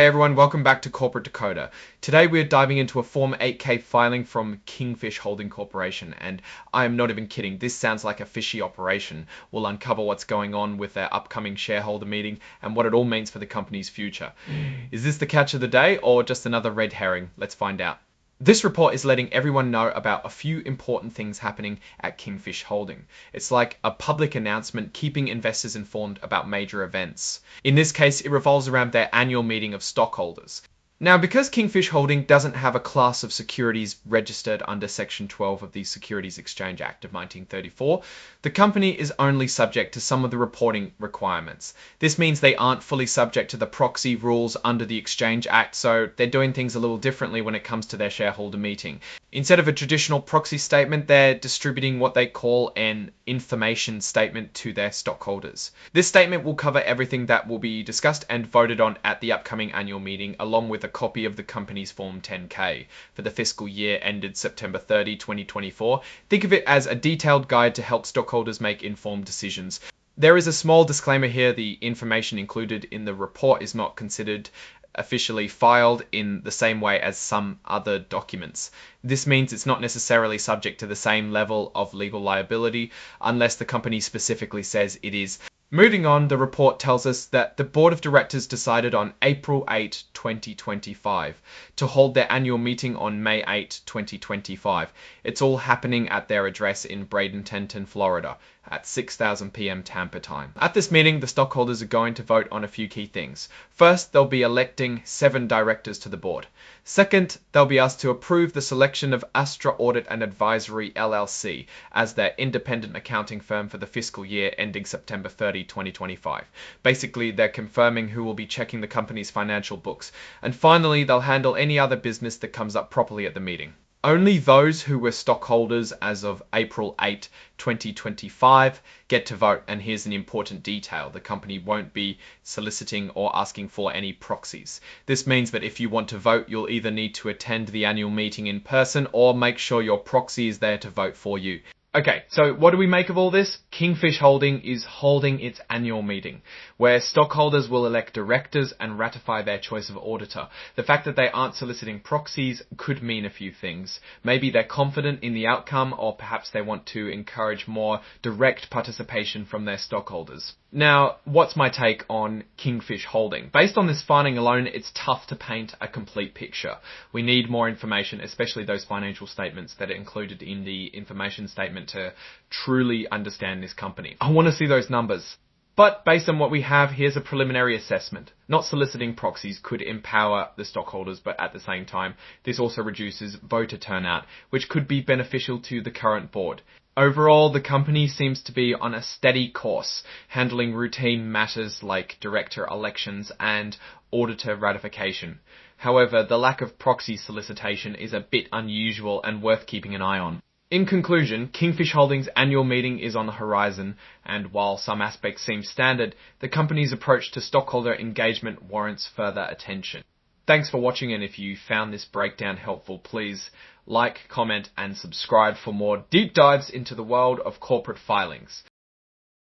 Hey everyone, welcome back to Corporate Decoder. Today we're diving into a Form 8K filing from Kingfish Holding Corporation, and I am not even kidding, this sounds like a fishy operation. We'll uncover what's going on with their upcoming shareholder meeting and what it all means for the company's future. Is this the catch of the day or just another red herring? Let's find out. This report is letting everyone know about a few important things happening at Kingfish Holding. It's like a public announcement keeping investors informed about major events. In this case, it revolves around their annual meeting of stockholders. Now, because Kingfish Holding doesn't have a class of securities registered under Section 12 of the Securities Exchange Act of 1934, the company is only subject to some of the reporting requirements. This means they aren't fully subject to the proxy rules under the Exchange Act, so they're doing things a little differently when it comes to their shareholder meeting. Instead of a traditional proxy statement, they're distributing what they call an information statement to their stockholders. This statement will cover everything that will be discussed and voted on at the upcoming annual meeting, along with a copy of the company's Form 10K for the fiscal year ended September 30, 2024. Think of it as a detailed guide to help stockholders make informed decisions. There is a small disclaimer here: the information included in the report is not considered officially filed in the same way as some other documents. This means it's not necessarily subject to the same level of legal liability unless the company specifically says it is. Moving on, the report tells us that the board of directors decided on April 8, 2025 to hold their annual meeting on May 8, 2025. It's all happening at their address in Bradenton, Florida at 6:00 p.m. Tampa time. At this meeting, the stockholders are going to vote on a few key things. First, they'll be electing 7 directors to the board. Second, they'll be asked to approve the selection of Astra Audit and Advisory LLC as their independent accounting firm for the fiscal year ending September 30, 2025. Basically, they're confirming who will be checking the company's financial books. And finally, they'll handle any other business that comes up properly at the meeting. Only those who were stockholders as of April 8, 2025 get to vote, and here's an important detail: the company won't be soliciting or asking for any proxies. This means that if you want to vote, you'll either need to attend the annual meeting in person or make sure your proxy is there to vote for you. Okay, so what do we make of all this? Kingfish Holding is holding its annual meeting, where stockholders will elect directors and ratify their choice of auditor. The fact that they aren't soliciting proxies could mean a few things. Maybe they're confident in the outcome, or perhaps they want to encourage more direct participation from their stockholders. Now, what's my take on Kingfish Holding? Based on this finding alone, it's tough to paint a complete picture. We need more information, especially those financial statements that are included in the information statement, to truly understand this company. I want to see those numbers. But based on what we have, here's a preliminary assessment. Not soliciting proxies could empower the stockholders, but at the same time, this also reduces voter turnout, which could be beneficial to the current board. Overall, the company seems to be on a steady course, handling routine matters like director elections and auditor ratification. However, the lack of proxy solicitation is a bit unusual and worth keeping an eye on. In conclusion, Kingfish Holdings' annual meeting is on the horizon, and while some aspects seem standard, the company's approach to stockholder engagement warrants further attention. Thanks for watching, and if you found this breakdown helpful, please like, comment, and subscribe for more deep dives into the world of corporate filings.